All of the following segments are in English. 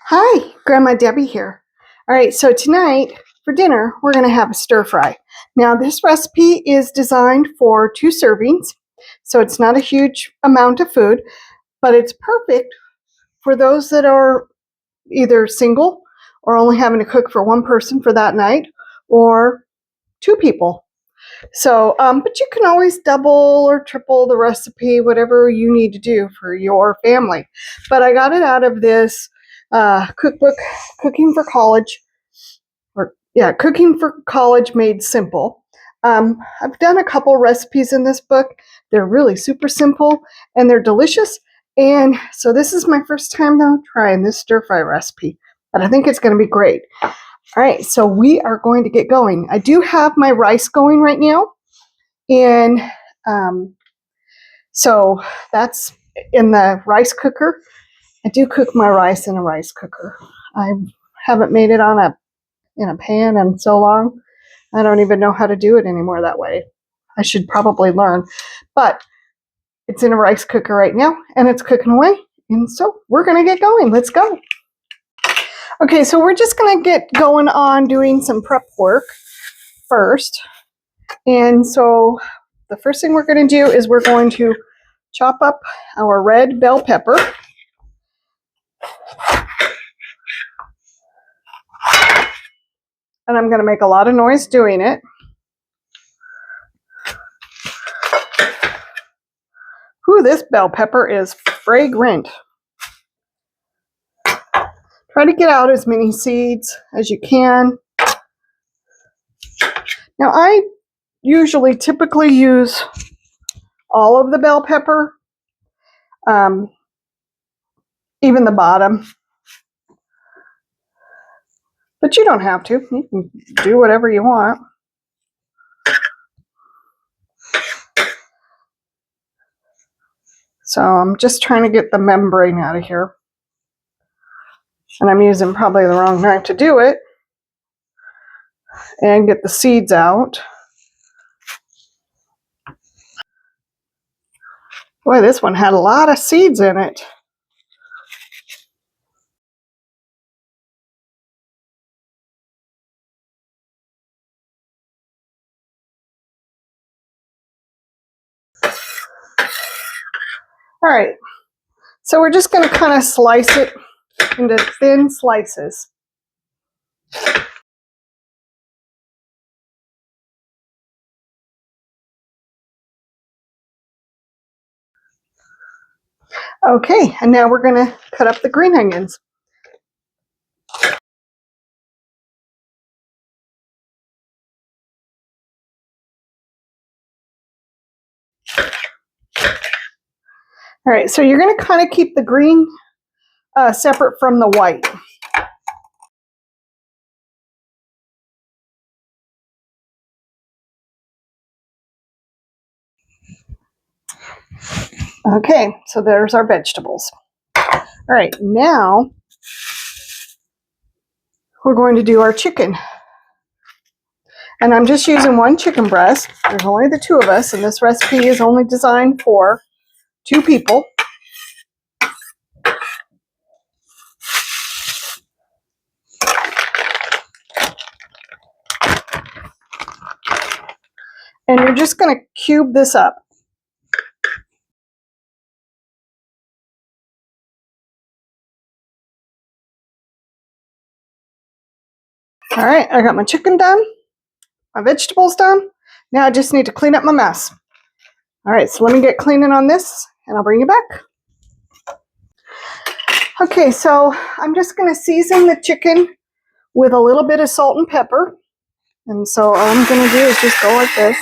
Hi, Grandma Debbie here. All right, so tonight for dinner, we're going to have a stir fry. Now, this recipe is designed for 2 servings, so it's not a huge amount of food, but it's perfect for those that are either single or only having to cook for one person for that night, or 2 people. So, but you can always double or triple the recipe, whatever you need to do for your family. But I got it out of this cookbook, Cooking for College, Cooking for College Made Simple. I've done a couple recipes in this book. They're really super simple and they're delicious. And so this is my first time though trying this stir fry recipe, but I think it's going to be great. All right, so we are going to get going. I do have my rice going right now, and so that's in the rice cooker. I do cook my rice in a rice cooker. I haven't made it in a pan in so long. I don't even know how to do it anymore that way. I should probably learn, but it's in a rice cooker right now, and it's cooking away. And so we're gonna get going. Let's go. Okay, so we're just going to get going on doing some prep work first. And so the first thing we're going to do is we're going to chop up our red bell pepper. And I'm going to make a lot of noise doing it. Ooh, this bell pepper is fragrant. Try to get out as many seeds as you can. Now, I typically use all of the bell pepper, even the bottom. But you don't have to. You can do whatever you want. So I'm just trying to get the membrane out of here. And I'm using probably the wrong knife to do it. And get the seeds out. Boy, this one had a lot of seeds in it. All right, so we're just going to kind of slice it into thin slices. Okay, and now we're going to cut up the green onions. All right, so you're going to kind of keep the green separate from the white. Okay, so there's our vegetables. All right, now we're going to do our chicken. And I'm just using 1 chicken breast. There's only the 2 of us, and this recipe is only designed for 2 people. And you're just going to cube this up. All right, I got my chicken done, my vegetables done. Now I just need to clean up my mess. All right, so let me get cleaning on this, and I'll bring you back. Okay, so I'm just going to season the chicken with a little bit of salt and pepper. And so all I'm going to do is just go like this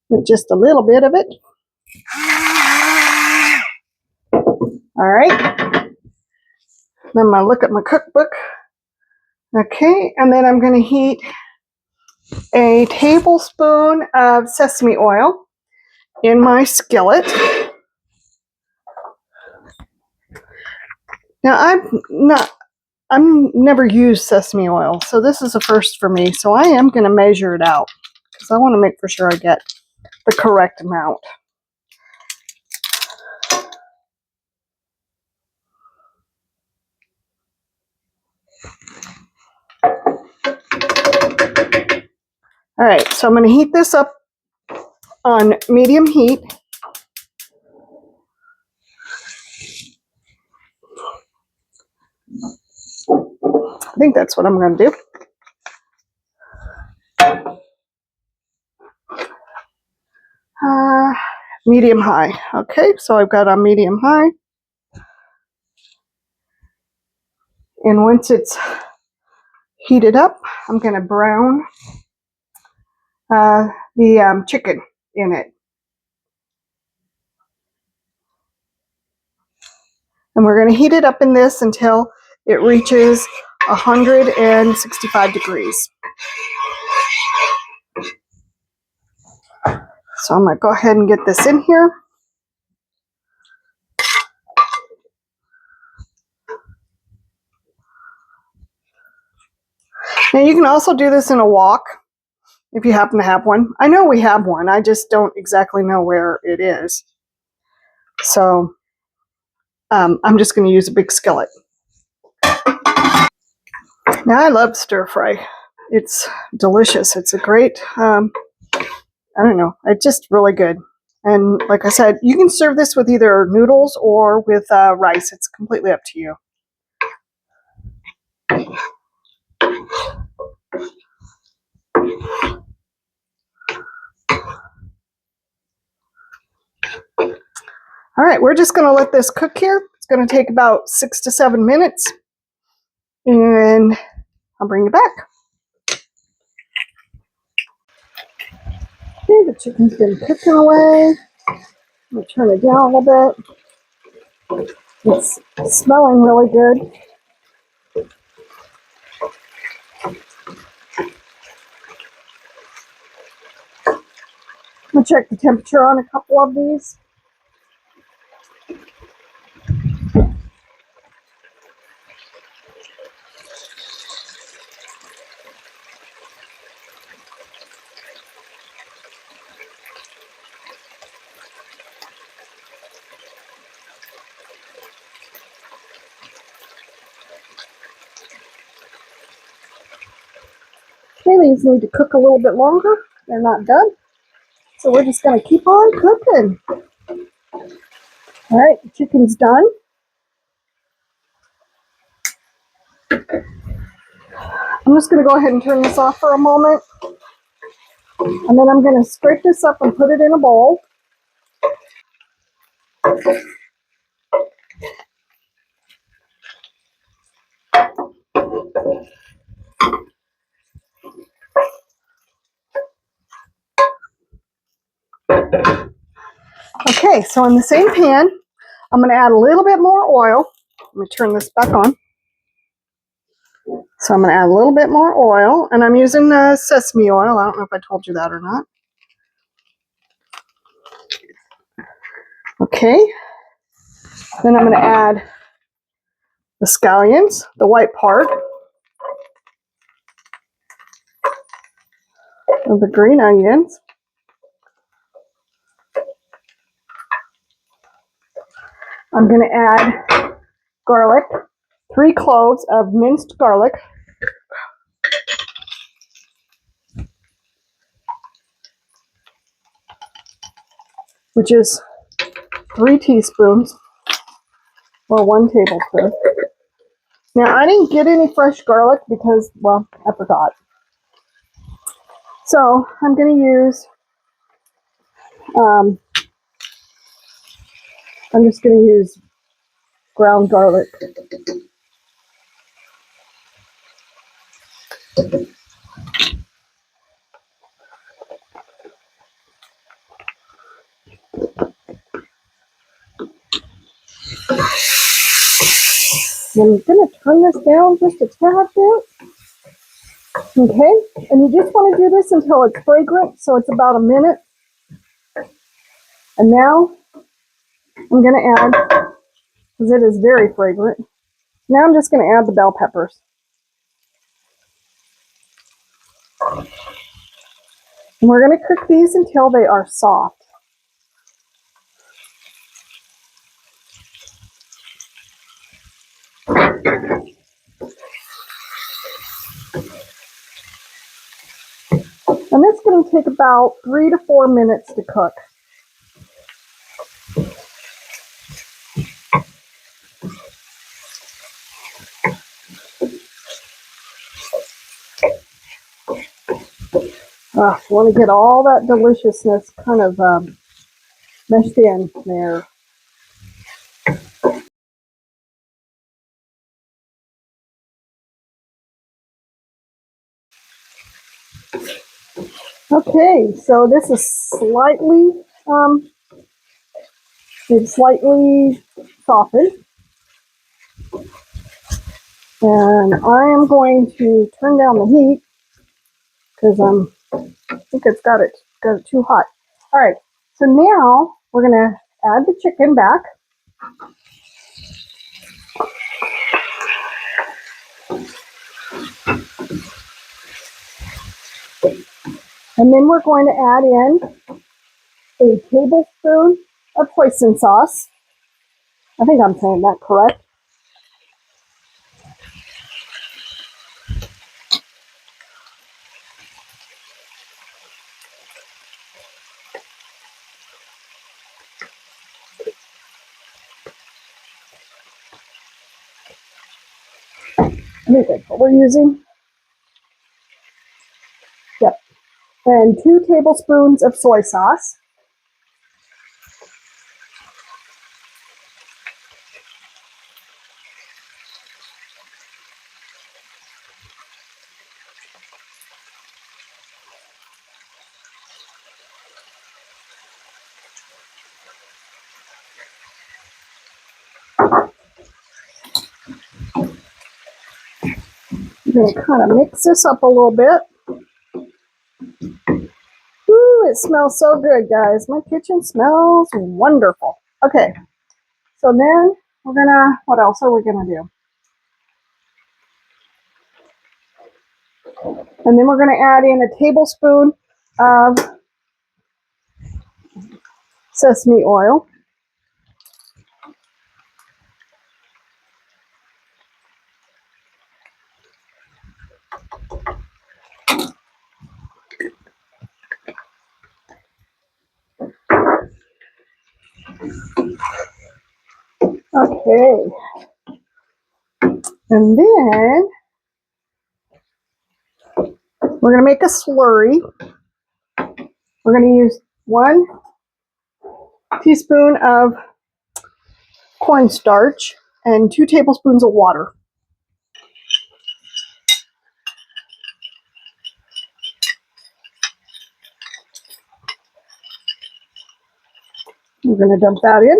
with just a little bit of it. All right. Then I'm going to look at my cookbook. Okay, and then I'm going to heat a tablespoon of sesame oil in my skillet. Now I've never used sesame oil, so this is a first for me. So I am going to measure it out because I want to make for sure I get the correct amount. All right, so I'm going to heat this up on medium heat. I think that's what I'm going to do. Medium high. Okay, so I've got on medium high. And once it's heated up, I'm going to brown the chicken in it. And we're going to heat it up in this until it reaches 165 degrees. So I'm going to go ahead and get this in here. Now you can also do this in a wok if you happen to have one. I know we have one, I just don't exactly know where it is. So I'm just going to use a big skillet. Now I love stir fry. It's delicious. It's a great, I don't know, it's just really good. And like I said, you can serve this with either noodles or with rice. It's completely up to you. All right, we're just going to let this cook here. It's going to take about 6 to 7 minutes. And I'll bring it back. Okay, the chicken's been cooking away. I'm going to turn it down a little bit. It's smelling really good. I'm going to check the temperature on a couple of these. Okay, these need to cook a little bit longer. They're not done. So we're just going to keep on cooking. All right, the chicken's done. I'm just going to go ahead and turn this off for a moment. And then I'm going to scrape this up and put it in a bowl. Okay, so in the same pan, I'm going to add a little bit more oil. Let me turn this back on. So I'm going to add a little bit more oil, and I'm using sesame oil. I don't know if I told you that or not. Okay, then I'm going to add the scallions, the white part of the green onions. I'm going to add garlic, 3 cloves of minced garlic. Which is 3 teaspoons or 1 tablespoon. Now I didn't get any fresh garlic because, well, I forgot. So I'm going to use, I'm just going to use ground garlic. I'm going to turn this down just a tad bit. Okay, and you just want to do this until it's fragrant, so it's about a minute. And now I'm going to add, because it is very fragrant, now I'm just going to add the bell peppers. And we're going to cook these until they are soft. And it's going to take about 3 to 4 minutes to cook. Want to get all that deliciousness kind of meshed in there. Okay, so this is slightly softened, and I am going to turn down the heat because I think it's got it too hot. All right, so now we're gonna add the chicken back. And then we're going to add in a tablespoon of hoisin sauce. I think I'm saying that correct. I think that's what we're using. Yep. And 2 tablespoons of soy sauce. I'm going to kind of mix this up a little bit. Ooh, it smells so good, guys. My kitchen smells wonderful. Okay, so then we're going to, what else are we going to do? And then we're going to add in a tablespoon of sesame oil. Okay. And then we're going to make a slurry. We're going to use 1 teaspoon of cornstarch and 2 tablespoons of water. We're going to dump that in.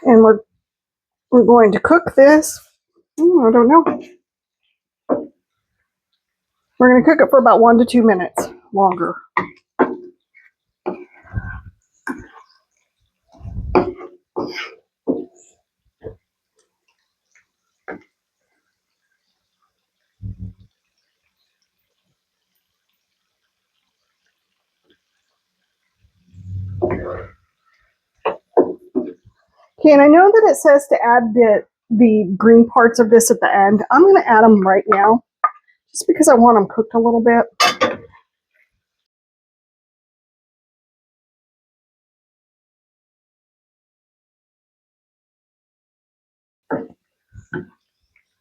And we're going to cook this. I don't know. We're going to cook it for about 1 to 2 minutes longer. Okay, and I know that it says to add the green parts of this at the end. I'm going to add them right now, just because I want them cooked a little bit.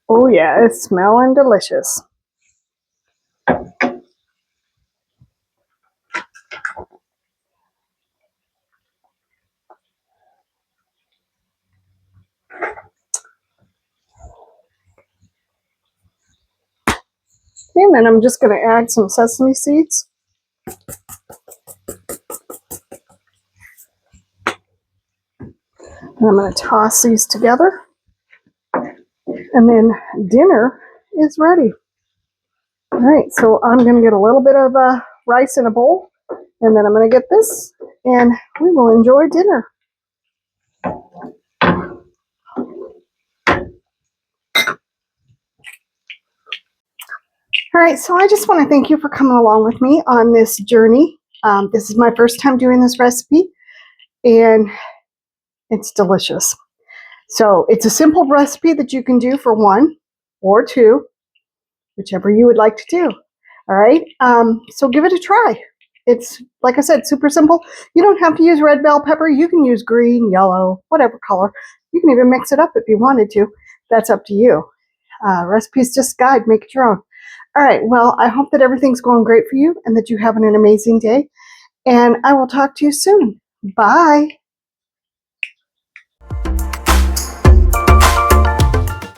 Oh yeah, it's smelling delicious. And then I'm just going to add some sesame seeds. And I'm going to toss these together. And then dinner is ready. All right, so I'm going to get a little bit of rice in a bowl. And then I'm going to get this, and we will enjoy dinner. All right, so I just want to thank you for coming along with me on this journey. This is my first time doing this recipe, and it's delicious. So it's a simple recipe that you can do for one. or 2, whichever you would like to do. All right, so give it a try. It's, like I said, super simple. You don't have to use red bell pepper. You can use green, yellow, whatever color. You can even mix it up if you wanted to. That's up to you. Recipes just guide, make it your own. All right, well, I hope that everything's going great for you and that you're having an amazing day. And I will talk to you soon. Bye.